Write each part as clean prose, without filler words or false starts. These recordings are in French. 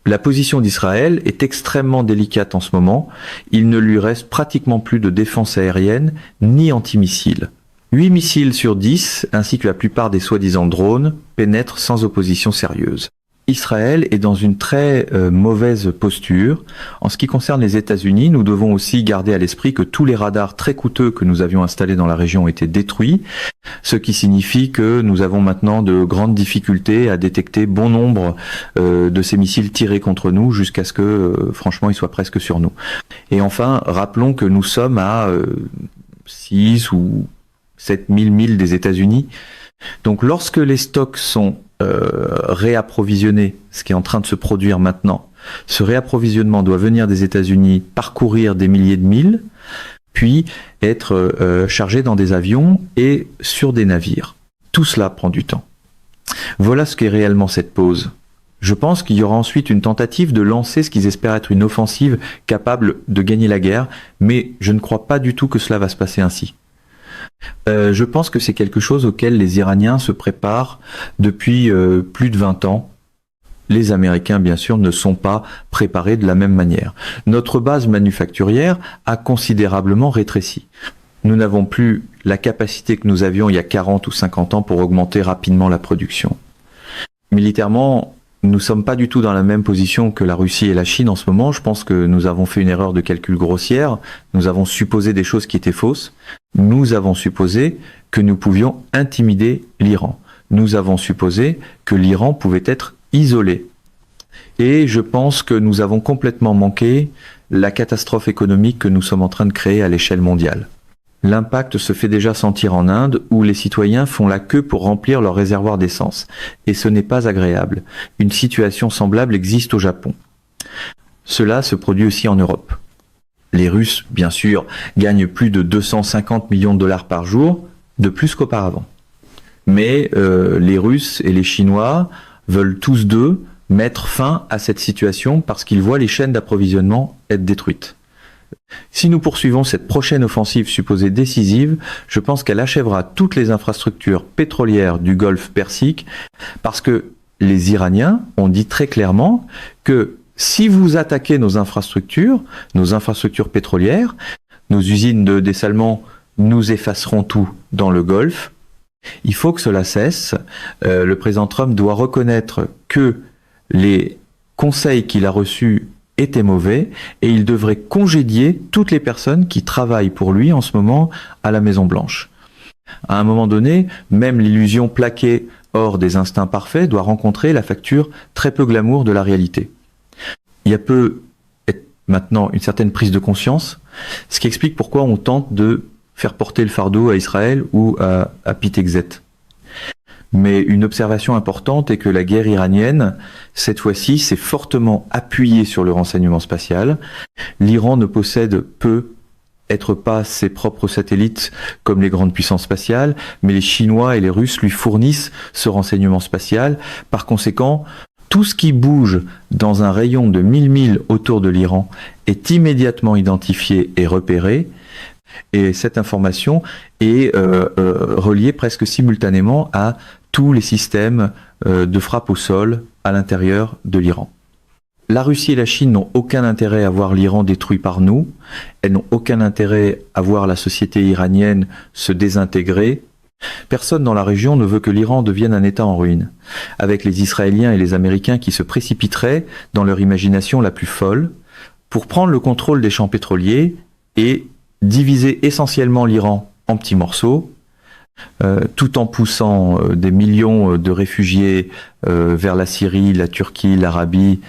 La position d'Israël est extrêmement délicate en ce moment. Il ne lui reste pratiquement plus de défense aérienne ni antimissiles. 8 missiles sur 10, ainsi que la plupart des soi-disant drones, pénètrent sans opposition sérieuse. Israël est dans une très mauvaise posture. En ce qui concerne les États-Unis, nous devons aussi garder à l'esprit que tous les radars très coûteux que nous avions installés dans la région ont été détruits, ce qui signifie que nous avons maintenant de grandes difficultés à détecter bon nombre de ces missiles tirés contre nous jusqu'à ce que, franchement, ils soient presque sur nous. Et enfin, rappelons que nous sommes à 6 ou 7 000 milles des États-Unis. Donc lorsque les stocks sont réapprovisionnés, ce qui est en train de se produire maintenant, ce réapprovisionnement doit venir des États-Unis, parcourir des milliers de milles, puis être chargé dans des avions et sur des navires. Tout cela prend du temps. Voilà ce qu'est réellement cette pause. Je pense qu'il y aura ensuite une tentative de lancer ce qu'ils espèrent être une offensive capable de gagner la guerre, mais je ne crois pas du tout que cela va se passer ainsi. Je pense que c'est quelque chose auquel les Iraniens se préparent depuis plus de 20 ans. Les Américains, bien sûr, ne sont pas préparés de la même manière. Notre base manufacturière a considérablement rétréci. Nous n'avons plus la capacité que nous avions il y a 40 ou 50 ans pour augmenter rapidement la production. Militairement, nous ne sommes pas du tout dans la même position que la Russie et la Chine en ce moment. Je pense que nous avons fait une erreur de calcul grossière. Nous avons supposé des choses qui étaient fausses. Nous avons supposé que nous pouvions intimider l'Iran. Nous avons supposé que l'Iran pouvait être isolé. Et je pense que nous avons complètement manqué la catastrophe économique que nous sommes en train de créer à l'échelle mondiale. L'impact se fait déjà sentir en Inde, où les citoyens font la queue pour remplir leur réservoir d'essence. Et ce n'est pas agréable. Une situation semblable existe au Japon. Cela se produit aussi en Europe. Les Russes, bien sûr, gagnent plus de 250 millions de dollars par jour, de plus qu'auparavant. Mais les Russes et les Chinois veulent tous deux mettre fin à cette situation parce qu'ils voient les chaînes d'approvisionnement être détruites. Si nous poursuivons cette prochaine offensive supposée décisive, je pense qu'elle achèvera toutes les infrastructures pétrolières du Golfe Persique, parce que les Iraniens ont dit très clairement que si vous attaquez nos infrastructures pétrolières, nos usines de dessalement, nous effacerons tout dans le Golfe. Il faut que cela cesse. Le président Trump doit reconnaître que les conseils qu'il a reçus étaient mauvais et il devrait congédier toutes les personnes qui travaillent pour lui en ce moment à la Maison-Blanche. À un moment donné, même l'illusion plaquée hors des instincts parfaits doit rencontrer la facture très peu glamour de la réalité. Il y a peu maintenant une certaine prise de conscience, ce qui explique pourquoi on tente de faire porter le fardeau à Israël ou à Pete Hegseth. Mais une observation importante est que la guerre iranienne, cette fois-ci, s'est fortement appuyée sur le renseignement spatial. L'Iran ne possède être pas ses propres satellites comme les grandes puissances spatiales, mais les Chinois et les Russes lui fournissent ce renseignement spatial. Par conséquent, tout ce qui bouge dans un rayon de 1000 milles autour de l'Iran est immédiatement identifié et repéré. Et cette information est reliée presque simultanément à tous les systèmes de frappe au sol à l'intérieur de l'Iran. La Russie et la Chine n'ont aucun intérêt à voir l'Iran détruit par nous. Elles n'ont aucun intérêt à voir la société iranienne se désintégrer. Personne dans la région ne veut que l'Iran devienne un État en ruine, avec les Israéliens et les Américains qui se précipiteraient dans leur imagination la plus folle pour prendre le contrôle des champs pétroliers et diviser essentiellement l'Iran en petits morceaux, tout en poussant des millions de réfugiés vers la Syrie, la Turquie, l'Arabie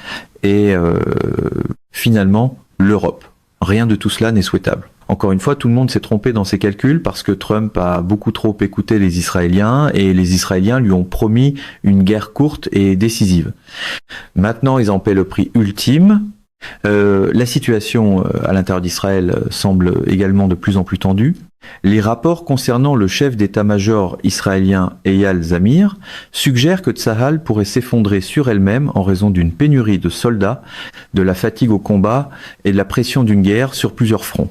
et finalement l'Europe. Rien de tout cela n'est souhaitable. Encore une fois, tout le monde s'est trompé dans ses calculs parce que Trump a beaucoup trop écouté les Israéliens et les Israéliens lui ont promis une guerre courte et décisive. Maintenant, ils en paient le prix ultime. La situation à l'intérieur d'Israël semble également de plus en plus tendue. Les rapports concernant le chef d'état-major israélien Eyal Zamir suggèrent que Tsahal pourrait s'effondrer sur elle-même en raison d'une pénurie de soldats, de la fatigue au combat et de la pression d'une guerre sur plusieurs fronts.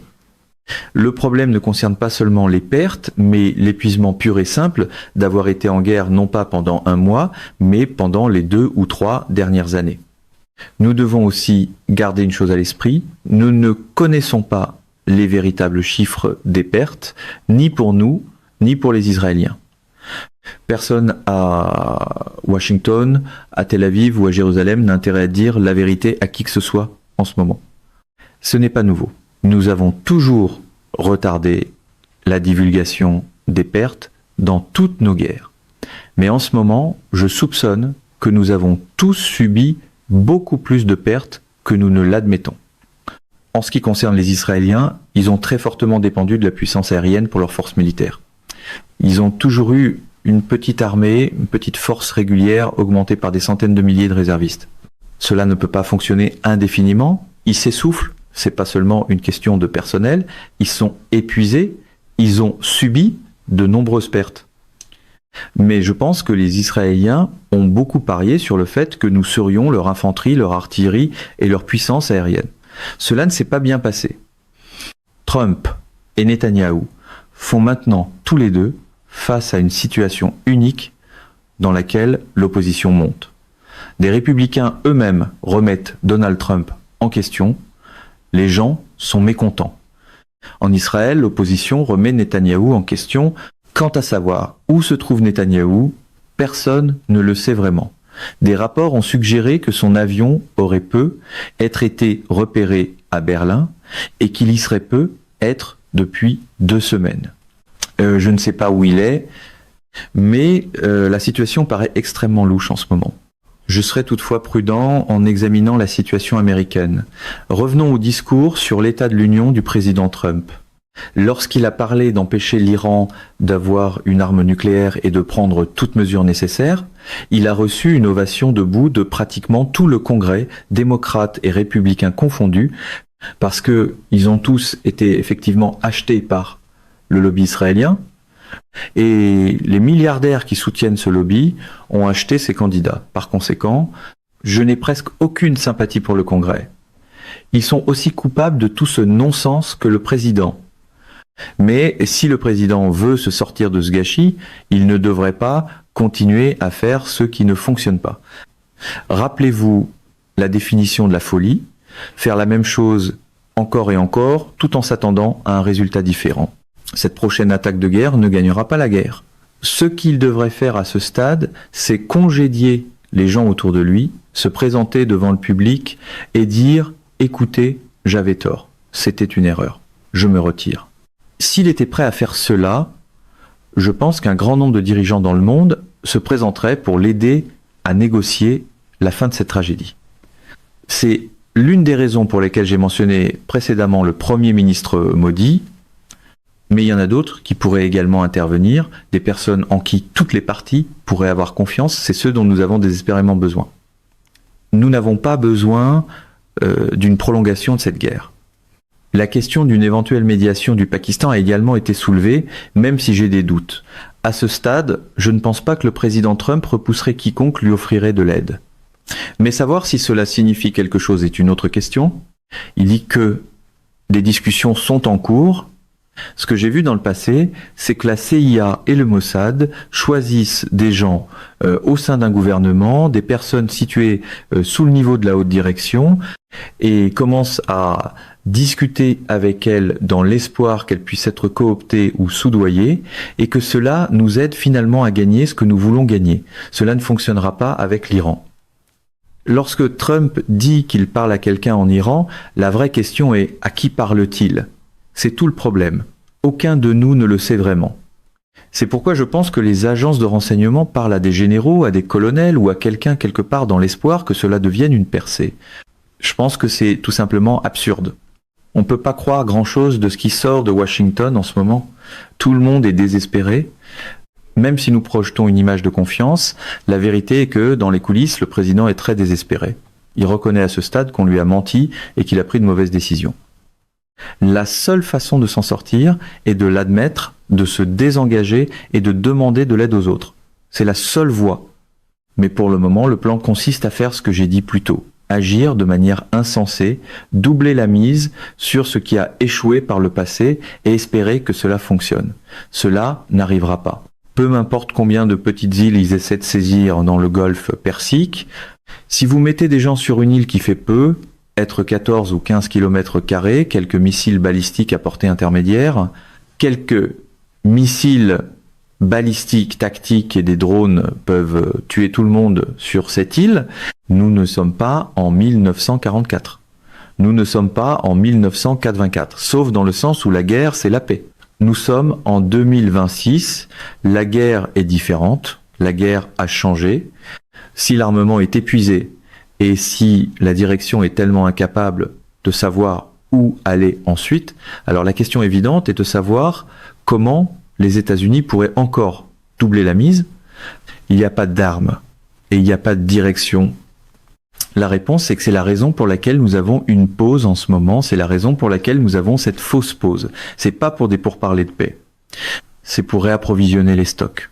Le problème ne concerne pas seulement les pertes, mais l'épuisement pur et simple d'avoir été en guerre non pas pendant un mois, mais pendant les 2 ou 3 dernières années. Nous devons aussi garder une chose à l'esprit, nous ne connaissons pas les véritables chiffres des pertes, ni pour nous, ni pour les Israéliens. Personne à Washington, à Tel Aviv ou à Jérusalem n'a intérêt à dire la vérité à qui que ce soit en ce moment. Ce n'est pas nouveau. Nous avons toujours retardé la divulgation des pertes dans toutes nos guerres. Mais en ce moment, je soupçonne que nous avons tous subi beaucoup plus de pertes que nous ne l'admettons. En ce qui concerne les Israéliens, ils ont très fortement dépendu de la puissance aérienne pour leurs forces militaires. Ils ont toujours eu une petite armée, une petite force régulière augmentée par des centaines de milliers de réservistes. Cela ne peut pas fonctionner indéfiniment, ils s'essoufflent, c'est pas seulement une question de personnel, ils sont épuisés, ils ont subi de nombreuses pertes. Mais je pense que les Israéliens ont beaucoup parié sur le fait que nous serions leur infanterie, leur artillerie et leur puissance aérienne. Cela ne s'est pas bien passé. Trump et Netanyahou font maintenant tous les deux face à une situation unique dans laquelle l'opposition monte. Des républicains eux-mêmes remettent Donald Trump en question. Les gens sont mécontents. En Israël, l'opposition remet Netanyahou en question. Quant à savoir où se trouve Netanyahou, personne ne le sait vraiment. Des rapports ont suggéré que son avion aurait pu être été repéré à Berlin et qu'il y serait peu être depuis 2 semaines. Je ne sais pas où il est, mais la situation paraît extrêmement louche en ce moment. Je serai toutefois prudent en examinant la situation américaine. Revenons au discours sur l'état de l'Union du président Trump. Lorsqu'il a parlé d'empêcher l'Iran d'avoir une arme nucléaire et de prendre toutes mesures nécessaires, il a reçu une ovation debout de pratiquement tout le Congrès, démocrates et républicains confondus, parce que ils ont tous été effectivement achetés par le lobby israélien, et les milliardaires qui soutiennent ce lobby ont acheté ces candidats. Par conséquent, je n'ai presque aucune sympathie pour le Congrès. Ils sont aussi coupables de tout ce non-sens que le président. Mais si le président veut se sortir de ce gâchis, il ne devrait pas continuer à faire ce qui ne fonctionne pas. Rappelez-vous la définition de la folie, faire la même chose encore et encore, tout en s'attendant à un résultat différent. Cette prochaine attaque de guerre ne gagnera pas la guerre. Ce qu'il devrait faire à ce stade, c'est congédier les gens autour de lui, se présenter devant le public et dire « Écoutez, j'avais tort, c'était une erreur, je me retire ». S'il était prêt à faire cela, je pense qu'un grand nombre de dirigeants dans le monde se présenteraient pour l'aider à négocier la fin de cette tragédie. C'est l'une des raisons pour lesquelles j'ai mentionné précédemment le Premier ministre Modi, mais il y en a d'autres qui pourraient également intervenir, des personnes en qui toutes les parties pourraient avoir confiance, c'est ceux dont nous avons désespérément besoin. Nous n'avons pas besoin d'une prolongation de cette guerre. La question d'une éventuelle médiation du Pakistan a également été soulevée, même si j'ai des doutes. À ce stade, je ne pense pas que le président Trump repousserait quiconque lui offrirait de l'aide. Mais savoir si cela signifie quelque chose est une autre question. Il dit que des discussions sont en cours. Ce que j'ai vu dans le passé, c'est que la CIA et le Mossad choisissent des gens au sein d'un gouvernement, des personnes situées sous le niveau de la haute direction, et commencent à discuter avec elles dans l'espoir qu'elles puissent être cooptées ou soudoyées, et que cela nous aide finalement à gagner ce que nous voulons gagner. Cela ne fonctionnera pas avec l'Iran. Lorsque Trump dit qu'il parle à quelqu'un en Iran, la vraie question est à qui parle-t-il ? C'est tout le problème. Aucun de nous ne le sait vraiment. C'est pourquoi je pense que les agences de renseignement parlent à des généraux, à des colonels ou à quelqu'un quelque part dans l'espoir que cela devienne une percée. Je pense que c'est tout simplement absurde. On ne peut pas croire grand-chose de ce qui sort de Washington en ce moment. Tout le monde est désespéré. Même si nous projetons une image de confiance, la vérité est que, dans les coulisses, le président est très désespéré. Il reconnaît à ce stade qu'on lui a menti et qu'il a pris de mauvaises décisions. La seule façon de s'en sortir est de l'admettre, de se désengager et de demander de l'aide aux autres. C'est la seule voie. Mais pour le moment, le plan consiste à faire ce que j'ai dit plus tôt. Agir de manière insensée, doubler la mise sur ce qui a échoué par le passé et espérer que cela fonctionne. Cela n'arrivera pas. Peu m'importe combien de petites îles ils essaient de saisir dans le golfe Persique, si vous mettez des gens sur une île qui fait peu, être 14 ou 15 km², quelques missiles balistiques à portée intermédiaire, quelques missiles balistiques, tactiques et des drones peuvent tuer tout le monde sur cette île, nous ne sommes pas en 1944. Nous ne sommes pas en 1984, sauf dans le sens où la guerre, c'est la paix. Nous sommes en 2026, la guerre est différente, la guerre a changé. Si l'armement est épuisé et si la direction est tellement incapable de savoir où aller ensuite, alors la question évidente est de savoir comment les États-Unis pourraient encore doubler la mise. Il n'y a pas d'armes et il n'y a pas de direction. La réponse, c'est que c'est la raison pour laquelle nous avons une pause en ce moment, c'est la raison pour laquelle nous avons cette fausse pause. C'est pas pour des pourparlers de paix, c'est pour réapprovisionner les stocks.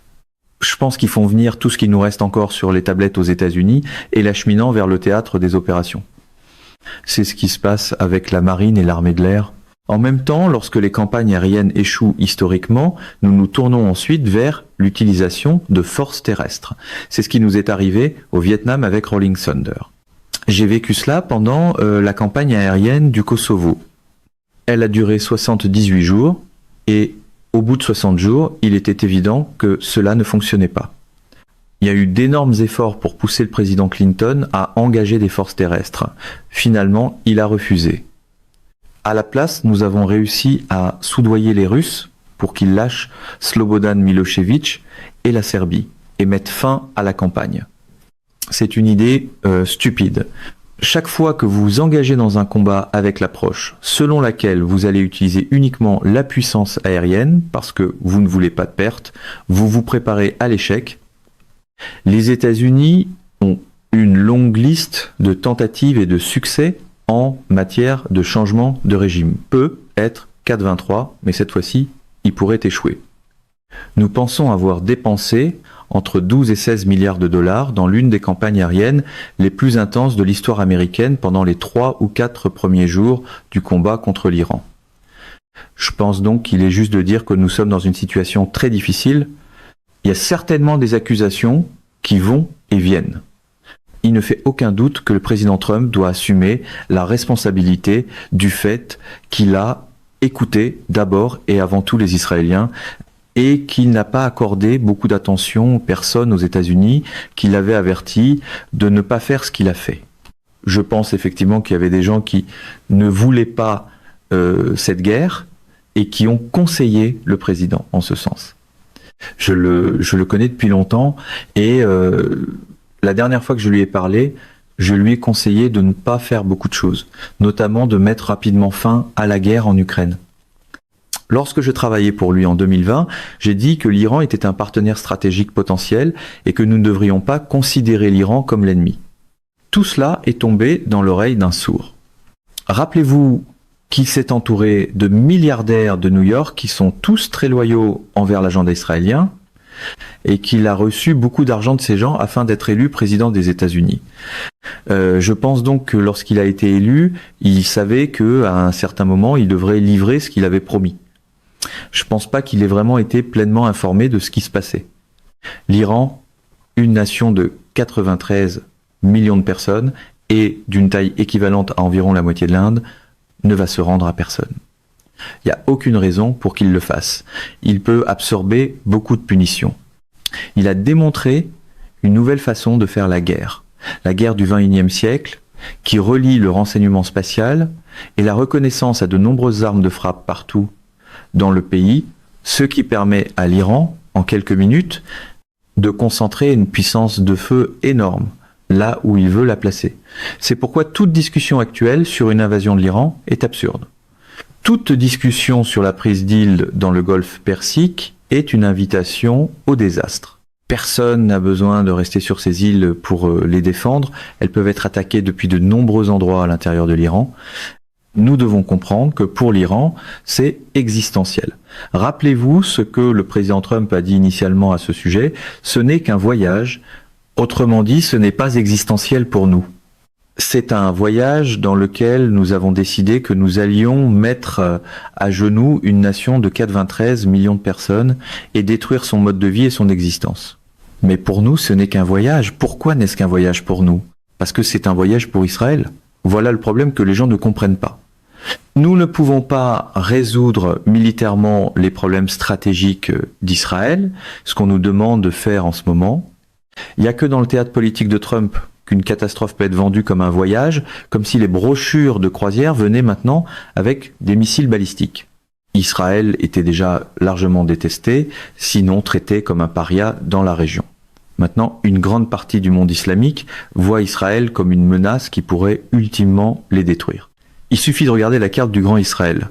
Je pense qu'ils font venir tout ce qui nous reste encore sur les tablettes aux États-Unis et l'acheminant vers le théâtre des opérations. C'est ce qui se passe avec la marine et l'armée de l'air. En même temps, lorsque les campagnes aériennes échouent historiquement, nous nous tournons ensuite vers l'utilisation de forces terrestres. C'est ce qui nous est arrivé au Vietnam avec Rolling Thunder. J'ai vécu cela pendant la campagne aérienne du Kosovo. Elle a duré 78 jours et au bout de 60 jours, il était évident que cela ne fonctionnait pas. Il y a eu d'énormes efforts pour pousser le président Clinton à engager des forces terrestres. Finalement, il a refusé. À la place, nous avons réussi à soudoyer les Russes pour qu'ils lâchent Slobodan Milošević et la Serbie et mettent fin à la campagne. C'est une idée stupide. Chaque fois que vous vous engagez dans un combat avec l'approche selon laquelle vous allez utiliser uniquement la puissance aérienne, parce que vous ne voulez pas de perte, vous vous préparez à l'échec. Les États-Unis ont une longue liste de tentatives et de succès en matière de changement de régime. Peut être 4-23, mais cette fois-ci, il pourrait échouer. Nous pensons avoir dépensé entre 12 et 16 milliards de dollars dans l'une des campagnes aériennes les plus intenses de l'histoire américaine pendant les 3 ou 4 premiers jours du combat contre l'Iran. Je pense donc qu'il est juste de dire que nous sommes dans une situation très difficile. Il y a certainement des accusations qui vont et viennent. Il ne fait aucun doute que le président Trump doit assumer la responsabilité du fait qu'il a écouté d'abord et avant tout les Israéliens et qu'il n'a pas accordé beaucoup d'attention aux personnes aux États-Unis qui l'avaient averti de ne pas faire ce qu'il a fait. Je pense effectivement qu'il y avait des gens qui ne voulaient pas cette guerre et qui ont conseillé le président en ce sens. Je le connais depuis longtemps et la dernière fois que je lui ai parlé, je lui ai conseillé de ne pas faire beaucoup de choses, notamment de mettre rapidement fin à la guerre en Ukraine. Lorsque je travaillais pour lui en 2020, j'ai dit que l'Iran était un partenaire stratégique potentiel et que nous ne devrions pas considérer l'Iran comme l'ennemi. Tout cela est tombé dans l'oreille d'un sourd. Rappelez-vous qu'il s'est entouré de milliardaires de New York qui sont tous très loyaux envers l'agenda israélien et qu'il a reçu beaucoup d'argent de ces gens afin d'être élu président des États-Unis. Je pense donc que lorsqu'il a été élu, il savait qu'à un certain moment, il devrait livrer ce qu'il avait promis. Je ne pense pas qu'il ait vraiment été pleinement informé de ce qui se passait. L'Iran, une nation de 93 millions de personnes et d'une taille équivalente à environ la moitié de l'Inde, ne va se rendre à personne. Il n'y a aucune raison pour qu'il le fasse. Il peut absorber beaucoup de punitions. Il a démontré une nouvelle façon de faire la guerre du XXIe siècle, qui relie le renseignement spatial et la reconnaissance à de nombreuses armes de frappe partout dans le pays, ce qui permet à l'Iran, en quelques minutes, de concentrer une puissance de feu énorme, là où il veut la placer. C'est pourquoi toute discussion actuelle sur une invasion de l'Iran est absurde. Toute discussion sur la prise d'îles dans le golfe Persique est une invitation au désastre. Personne n'a besoin de rester sur ces îles pour les défendre. Elles peuvent être attaquées depuis de nombreux endroits à l'intérieur de l'Iran. Nous devons comprendre que pour l'Iran, c'est existentiel. Rappelez-vous ce que le président Trump a dit initialement à ce sujet. Ce n'est qu'un voyage. Autrement dit, ce n'est pas existentiel pour nous. C'est un voyage dans lequel nous avons décidé que nous allions mettre à genoux une nation de 93 millions de personnes et détruire son mode de vie et son existence. Mais pour nous, ce n'est qu'un voyage. Pourquoi n'est-ce qu'un voyage pour nous? Parce que c'est un voyage pour Israël. Voilà le problème que les gens ne comprennent pas. Nous ne pouvons pas résoudre militairement les problèmes stratégiques d'Israël, ce qu'on nous demande de faire en ce moment. Il n'y a que dans le théâtre politique de Trump qu'une catastrophe peut être vendue comme un voyage, comme si les brochures de croisière venaient maintenant avec des missiles balistiques. Israël était déjà largement détesté, sinon traité comme un paria dans la région. Maintenant, une grande partie du monde islamique voit Israël comme une menace qui pourrait ultimement les détruire. Il suffit de regarder la carte du Grand Israël.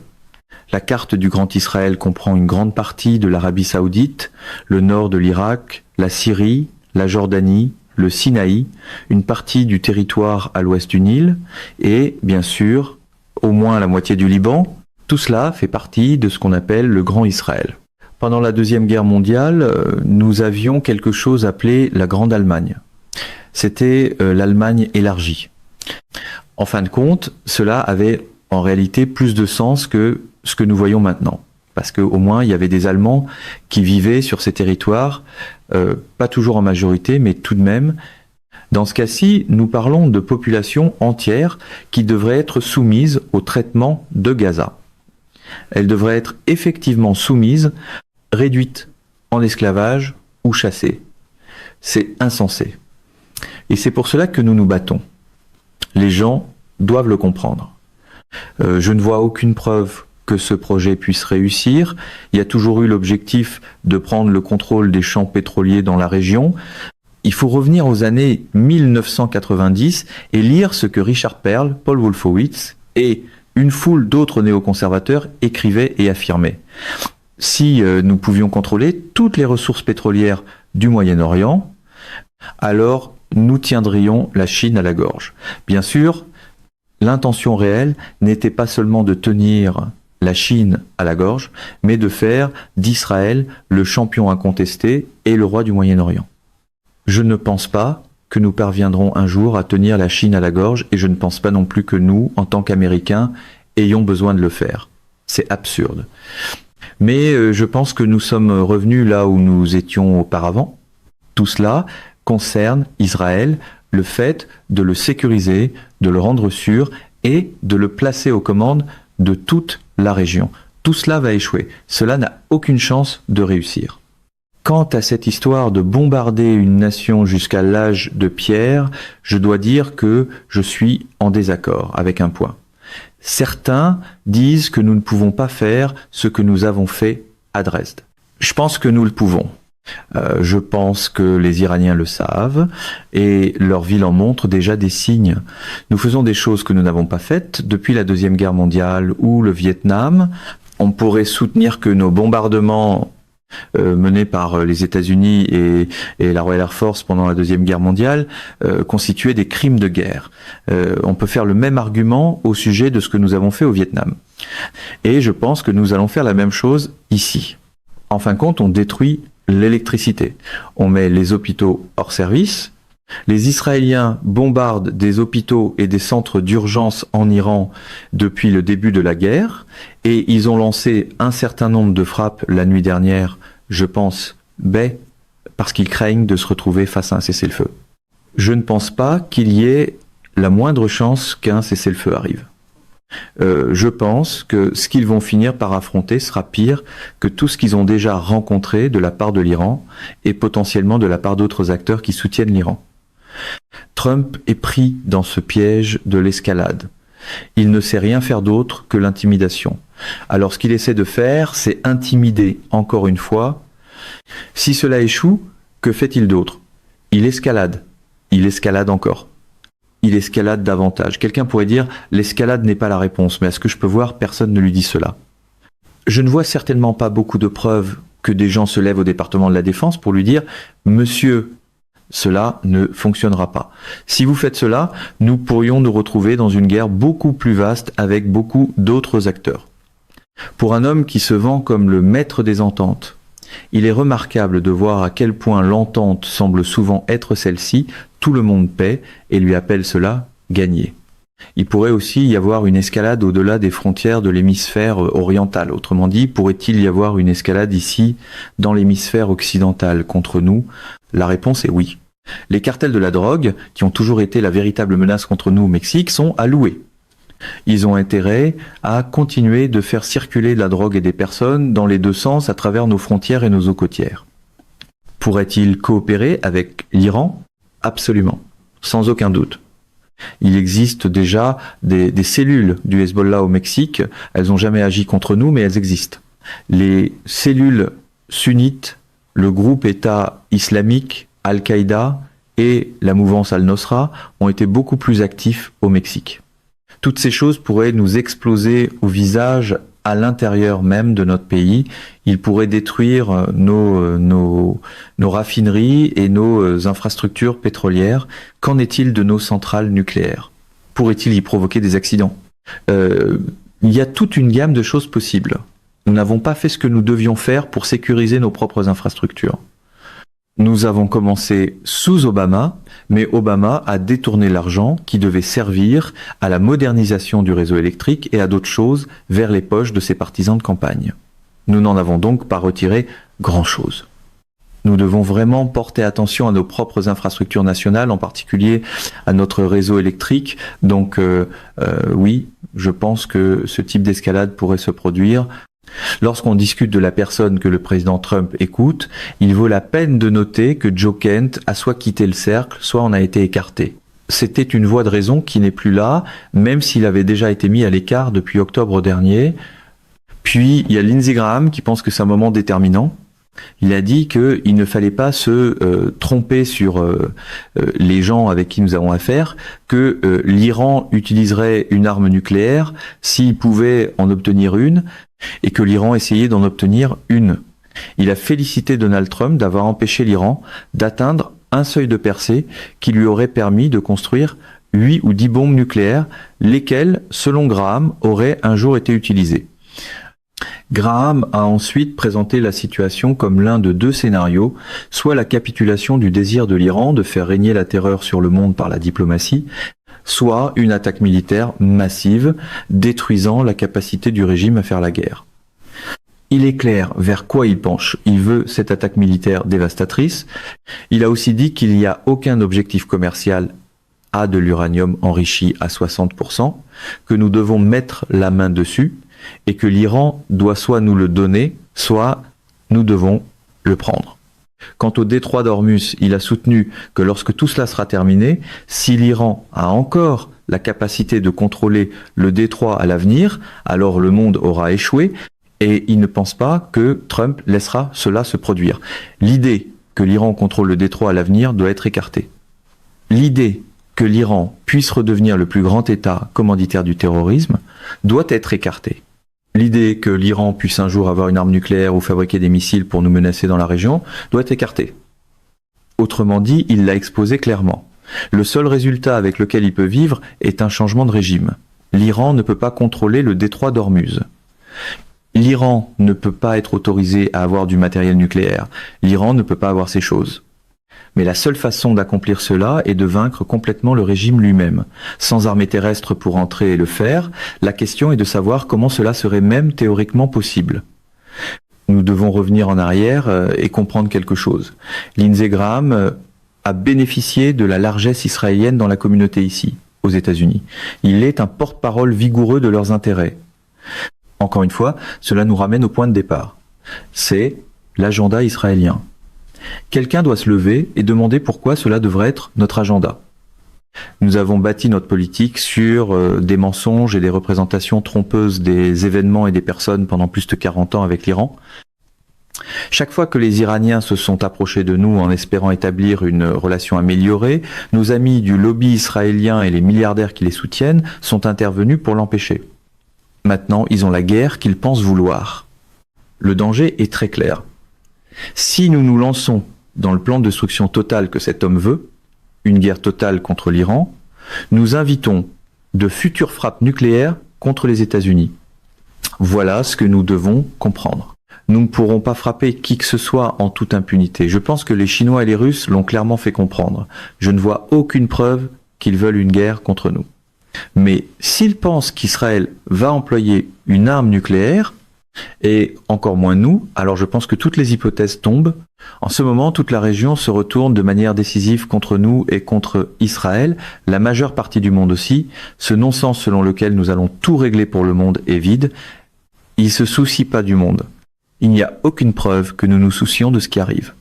La carte du Grand Israël comprend une grande partie de l'Arabie Saoudite, le nord de l'Irak, la Syrie, la Jordanie, le Sinaï, une partie du territoire à l'ouest du Nil et, bien sûr, au moins la moitié du Liban. Tout cela fait partie de ce qu'on appelle le Grand Israël. Pendant la Deuxième Guerre mondiale, nous avions quelque chose appelé la Grande Allemagne. C'était l'Allemagne élargie. En fin de compte, cela avait en réalité plus de sens que ce que nous voyons maintenant. Parce qu'au moins, il y avait des Allemands qui vivaient sur ces territoires, pas toujours en majorité, mais tout de même. Dans ce cas-ci, nous parlons de populations entières qui devraient être soumises au traitement de Gaza. Elles devraient être effectivement soumises, réduites en esclavage ou chassées. C'est insensé. Et c'est pour cela que nous nous battons. Les gens doivent le comprendre. Je ne vois aucune preuve que ce projet puisse réussir. Il y a toujours eu l'objectif de prendre le contrôle des champs pétroliers dans la région. Il faut revenir aux années 1990 et lire ce que Richard Perle, Paul Wolfowitz et une foule d'autres néoconservateurs écrivaient et affirmaient. Si nous pouvions contrôler toutes les ressources pétrolières du Moyen-Orient, alors nous tiendrions la Chine à la gorge. Bien sûr, l'intention réelle n'était pas seulement de tenir la Chine à la gorge, mais de faire d'Israël le champion incontesté et le roi du Moyen-Orient. Je ne pense pas que nous parviendrons un jour à tenir la Chine à la gorge et je ne pense pas non plus que nous, en tant qu'Américains, ayons besoin de le faire. C'est absurde. Mais je pense que nous sommes revenus là où nous étions auparavant. Tout cela concerne Israël, le fait de le sécuriser, de le rendre sûr et de le placer aux commandes de toute la région. Tout cela va échouer. Cela n'a aucune chance de réussir. Quant à cette histoire de bombarder une nation jusqu'à l'âge de pierre, je dois dire que je suis en désaccord avec un point. Certains disent que nous ne pouvons pas faire ce que nous avons fait à Dresde. Je pense que nous le pouvons. Je pense que les Iraniens le savent et leur ville en montre déjà des signes. Nous faisons des choses que nous n'avons pas faites depuis la Deuxième Guerre mondiale ou le Vietnam. On pourrait soutenir que nos bombardements menés par les États-Unis et la Royal Air Force pendant la Deuxième Guerre mondiale constituaient des crimes de guerre. On peut faire le même argument au sujet de ce que nous avons fait au Vietnam. Et je pense que nous allons faire la même chose ici. En fin de compte, on détruit l'électricité. On met les hôpitaux hors service. Les Israéliens bombardent des hôpitaux et des centres d'urgence en Iran depuis le début de la guerre et ils ont lancé un certain nombre de frappes la nuit dernière, je pense, parce qu'ils craignent de se retrouver face à un cessez-le-feu. Je ne pense pas qu'il y ait la moindre chance qu'un cessez-le-feu arrive. Je pense que ce qu'ils vont finir par affronter sera pire que tout ce qu'ils ont déjà rencontré de la part de l'Iran et potentiellement de la part d'autres acteurs qui soutiennent l'Iran. Trump est pris dans ce piège de l'escalade. Il ne sait rien faire d'autre que l'intimidation. Alors ce qu'il essaie de faire, c'est intimider encore une fois. Si cela échoue, que fait-il d'autre? Il escalade encore. Il escalade davantage. Quelqu'un pourrait dire « l'escalade n'est pas la réponse », mais à ce que je peux voir, personne ne lui dit cela. Je ne vois certainement pas beaucoup de preuves que des gens se lèvent au département de la Défense pour lui dire « Monsieur, cela ne fonctionnera pas. Si vous faites cela, nous pourrions nous retrouver dans une guerre beaucoup plus vaste avec beaucoup d'autres acteurs. » Pour un homme qui se vend comme le maître des ententes, il est remarquable de voir à quel point l'entente semble souvent être celle-ci. Tout le monde paie et lui appelle cela gagner. Il pourrait aussi y avoir une escalade au-delà des frontières de l'hémisphère oriental. Autrement dit, pourrait-il y avoir une escalade ici, dans l'hémisphère occidental, contre nous? La réponse est oui. Les cartels de la drogue, qui ont toujours été la véritable menace contre nous au Mexique, sont alloués. Ils ont intérêt à continuer de faire circuler de la drogue et des personnes dans les deux sens à travers nos frontières et nos eaux côtières. Pourrait-il coopérer avec l'Iran? Absolument, sans aucun doute. Il existe déjà des cellules du Hezbollah au Mexique. Elles n'ont jamais agi contre nous, mais elles existent. Les cellules sunnites, le groupe État islamique, Al-Qaïda et la mouvance Al-Nosra ont été beaucoup plus actifs au Mexique. Toutes ces choses pourraient nous exploser au visage à l'intérieur même de notre pays. Ils pourraient détruire nos raffineries et nos infrastructures pétrolières. Qu'en est-il de nos centrales nucléaires? Pourrait-il y provoquer des accidents? Il y a toute une gamme de choses possibles. Nous n'avons pas fait ce que nous devions faire pour sécuriser nos propres infrastructures. Nous avons commencé sous Obama, mais Obama a détourné l'argent qui devait servir à la modernisation du réseau électrique et à d'autres choses vers les poches de ses partisans de campagne. Nous n'en avons donc pas retiré grand-chose. Nous devons vraiment porter attention à nos propres infrastructures nationales, en particulier à notre réseau électrique. Donc oui, je pense que ce type d'escalade pourrait se produire. Lorsqu'on discute de la personne que le président Trump écoute, il vaut la peine de noter que Joe Kent a soit quitté le cercle, soit en a été écarté. C'était une voix de raison qui n'est plus là, même s'il avait déjà été mis à l'écart depuis octobre dernier. Puis il y a Lindsey Graham qui pense que c'est un moment déterminant. Il a dit qu'il ne fallait pas se tromper sur les gens avec qui nous avons affaire, que l'Iran utiliserait une arme nucléaire s'il pouvait en obtenir une, et que l'Iran essayait d'en obtenir une. Il a félicité Donald Trump d'avoir empêché l'Iran d'atteindre un seuil de percée qui lui aurait permis de construire 8 ou 10 bombes nucléaires, lesquelles, selon Graham, auraient un jour été utilisées. Graham a ensuite présenté la situation comme l'un de deux scénarios, soit la capitulation du désir de l'Iran de faire régner la terreur sur le monde par la diplomatie, soit une attaque militaire massive, détruisant la capacité du régime à faire la guerre. Il est clair vers quoi il penche. Il veut cette attaque militaire dévastatrice. Il a aussi dit qu'il n'y a aucun objectif commercial à de l'uranium enrichi à 60%, que nous devons mettre la main dessus, et que l'Iran doit soit nous le donner, soit nous devons le prendre. Quant au détroit d'Ormuz, il a soutenu que lorsque tout cela sera terminé, si l'Iran a encore la capacité de contrôler le détroit à l'avenir, alors le monde aura échoué, et il ne pense pas que Trump laissera cela se produire. L'idée que l'Iran contrôle le détroit à l'avenir doit être écartée. L'idée que l'Iran puisse redevenir le plus grand État commanditaire du terrorisme doit être écartée. L'idée que l'Iran puisse un jour avoir une arme nucléaire ou fabriquer des missiles pour nous menacer dans la région doit être écartée. Autrement dit, il l'a exposé clairement. Le seul résultat avec lequel il peut vivre est un changement de régime. L'Iran ne peut pas contrôler le détroit d'Ormuz. L'Iran ne peut pas être autorisé à avoir du matériel nucléaire. L'Iran ne peut pas avoir ces choses. Mais la seule façon d'accomplir cela est de vaincre complètement le régime lui-même. Sans armée terrestre pour entrer et le faire, la question est de savoir comment cela serait même théoriquement possible. Nous devons revenir en arrière et comprendre quelque chose. Lindsey Graham a bénéficié de la largesse israélienne dans la communauté ici, aux États-Unis. Il est un porte-parole vigoureux de leurs intérêts. Encore une fois, cela nous ramène au point de départ. C'est l'agenda israélien. Quelqu'un doit se lever et demander pourquoi cela devrait être notre agenda. Nous avons bâti notre politique sur des mensonges et des représentations trompeuses des événements et des personnes pendant plus de 40 ans avec l'Iran. Chaque fois que les Iraniens se sont approchés de nous en espérant établir une relation améliorée, nos amis du lobby israélien et les milliardaires qui les soutiennent sont intervenus pour l'empêcher. Maintenant, ils ont la guerre qu'ils pensent vouloir. Le danger est très clair. Si nous nous lançons dans le plan de destruction totale que cet homme veut, une guerre totale contre l'Iran, nous invitons de futures frappes nucléaires contre les États-Unis. Voilà ce que nous devons comprendre. Nous ne pourrons pas frapper qui que ce soit en toute impunité. Je pense que les Chinois et les Russes l'ont clairement fait comprendre. Je ne vois aucune preuve qu'ils veulent une guerre contre nous. Mais s'ils pensent qu'Israël va employer une arme nucléaire, et encore moins nous, alors je pense que toutes les hypothèses tombent. En ce moment, toute la région se retourne de manière décisive contre nous et contre Israël, la majeure partie du monde aussi. Ce non-sens selon lequel nous allons tout régler pour le monde est vide. Il ne se soucie pas du monde. Il n'y a aucune preuve que nous nous soucions de ce qui arrive.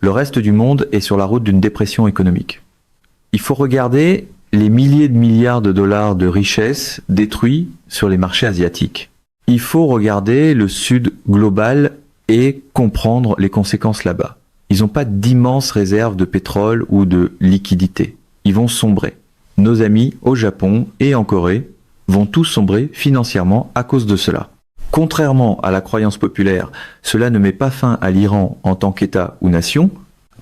Le reste du monde est sur la route d'une dépression économique. Il faut regarder les milliers de milliards de dollars de richesses détruits sur les marchés asiatiques. Il faut regarder le Sud global et comprendre les conséquences là-bas. Ils n'ont pas d'immenses réserves de pétrole ou de liquidités. Ils vont sombrer. Nos amis au Japon et en Corée vont tous sombrer financièrement à cause de cela. Contrairement à la croyance populaire, cela ne met pas fin à l'Iran en tant qu'État ou nation,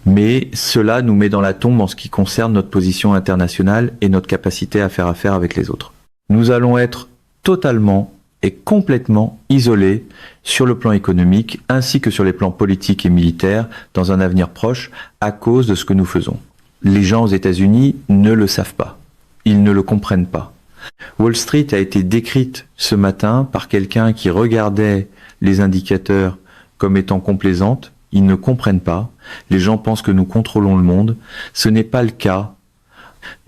mais cela nous met dans la tombe en ce qui concerne notre position internationale et notre capacité à faire affaire avec les autres. Nous allons être totalement et complètement isolés sur le plan économique ainsi que sur les plans politiques et militaires dans un avenir proche à cause de ce que nous faisons. Les gens aux États-Unis ne le savent pas. Ils ne le comprennent pas. Wall Street a été décrite ce matin par quelqu'un qui regardait les indicateurs comme étant complaisantes. Ils ne comprennent pas. Les gens pensent que nous contrôlons le monde. Ce n'est pas le cas.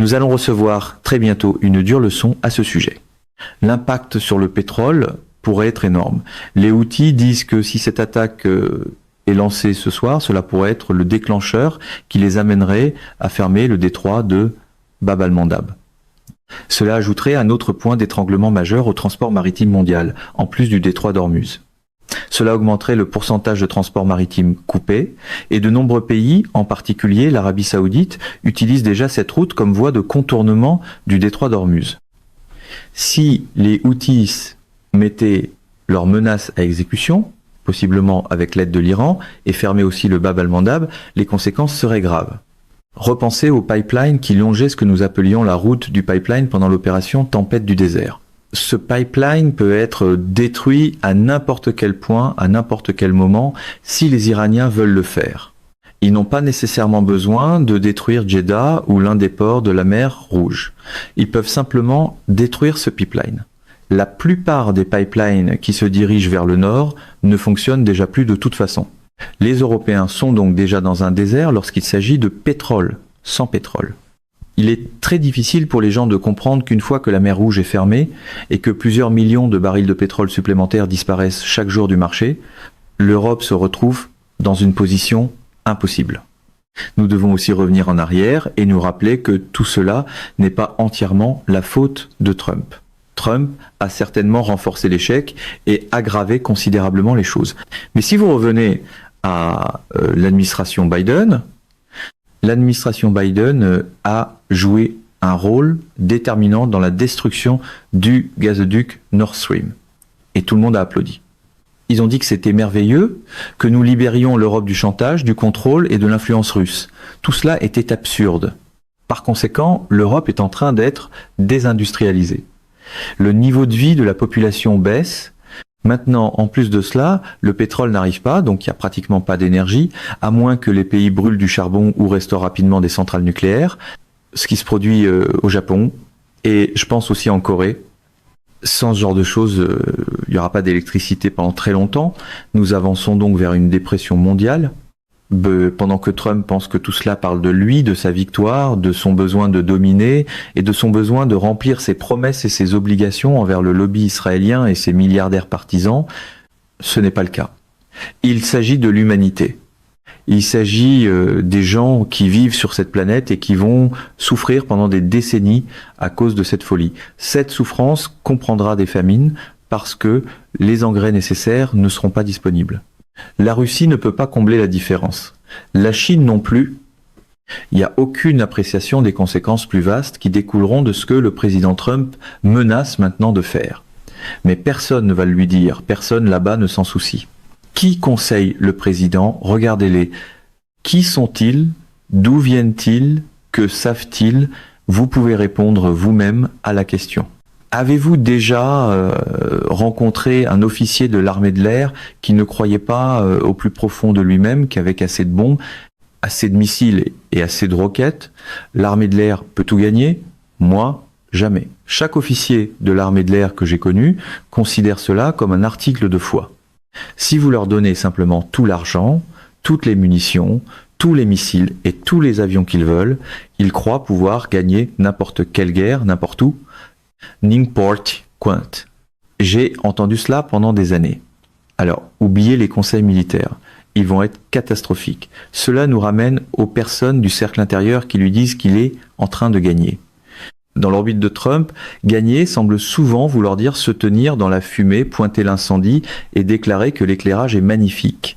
Nous allons recevoir très bientôt une dure leçon à ce sujet. L'impact sur le pétrole pourrait être énorme. Les Houthis disent que si cette attaque est lancée ce soir, cela pourrait être le déclencheur qui les amènerait à fermer le détroit de Bab al-Mandab. Cela ajouterait un autre point d'étranglement majeur au transport maritime mondial, en plus du détroit d'Ormuz. Cela augmenterait le pourcentage de transport maritime coupé, et de nombreux pays, en particulier l'Arabie Saoudite, utilisent déjà cette route comme voie de contournement du détroit d'Ormuz. Si les Houthis mettaient leurs menaces à exécution, possiblement avec l'aide de l'Iran, et fermaient aussi le Bab al-Mandab, les conséquences seraient graves. Repensez au pipeline qui longeait ce que nous appelions la route du pipeline pendant l'opération Tempête du désert. Ce pipeline peut être détruit à n'importe quel point, à n'importe quel moment, si les Iraniens veulent le faire. Ils n'ont pas nécessairement besoin de détruire Jeddah ou l'un des ports de la mer Rouge. Ils peuvent simplement détruire ce pipeline. La plupart des pipelines qui se dirigent vers le nord ne fonctionnent déjà plus de toute façon. Les Européens sont donc déjà dans un désert lorsqu'il s'agit de pétrole, sans pétrole. Il est très difficile pour les gens de comprendre qu'une fois que la mer Rouge est fermée et que plusieurs millions de barils de pétrole supplémentaires disparaissent chaque jour du marché, l'Europe se retrouve dans une position impossible. Nous devons aussi revenir en arrière et nous rappeler que tout cela n'est pas entièrement la faute de Trump. Trump a certainement renforcé l'échec et aggravé considérablement les choses. Mais si vous revenez à l'administration Biden a joué un rôle déterminant dans la destruction du gazoduc Nord Stream. Et tout le monde a applaudi. Ils ont dit que c'était merveilleux, que nous libérions l'Europe du chantage, du contrôle et de l'influence russe. Tout cela était absurde. Par conséquent, l'Europe est en train d'être désindustrialisée. Le niveau de vie de la population baisse. Maintenant, en plus de cela, le pétrole n'arrive pas, donc il n'y a pratiquement pas d'énergie, à moins que les pays brûlent du charbon ou restaurent rapidement des centrales nucléaires, ce qui se produit au Japon, et je pense aussi en Corée. Sans ce genre de choses, il n'y aura pas d'électricité pendant très longtemps. Nous avançons donc vers une dépression mondiale. Pendant que Trump pense que tout cela parle de lui, de sa victoire, de son besoin de dominer et de son besoin de remplir ses promesses et ses obligations envers le lobby israélien et ses milliardaires partisans, ce n'est pas le cas. Il s'agit de l'humanité. Il s'agit des gens qui vivent sur cette planète et qui vont souffrir pendant des décennies à cause de cette folie. Cette souffrance comprendra des famines parce que les engrais nécessaires ne seront pas disponibles. La Russie ne peut pas combler la différence. La Chine non plus. Il n'y a aucune appréciation des conséquences plus vastes qui découleront de ce que le président Trump menace maintenant de faire. Mais personne ne va le lui dire, personne là-bas ne s'en soucie. Qui conseille le président? Regardez-les. Qui sont-ils? D'où viennent-ils? Que savent-ils? Vous pouvez répondre vous-même à la question. Avez-vous déjà rencontré un officier de l'armée de l'air qui ne croyait pas au plus profond de lui-même qu'avec assez de bombes, assez de missiles et assez de roquettes, l'armée de l'air peut tout gagner. Moi, jamais. Chaque officier de l'armée de l'air que j'ai connu considère cela comme un article de foi. Si vous leur donnez simplement tout l'argent, toutes les munitions, tous les missiles et tous les avions qu'ils veulent, ils croient pouvoir gagner n'importe quelle guerre, n'importe où. N'importe quant. J'ai entendu cela pendant des années. Alors, oubliez les conseils militaires. Ils vont être catastrophiques. Cela nous ramène aux personnes du cercle intérieur qui lui disent qu'il est en train de gagner. Dans l'orbite de Trump, gagner semble souvent vouloir dire se tenir dans la fumée, pointer l'incendie et déclarer que l'éclairage est magnifique.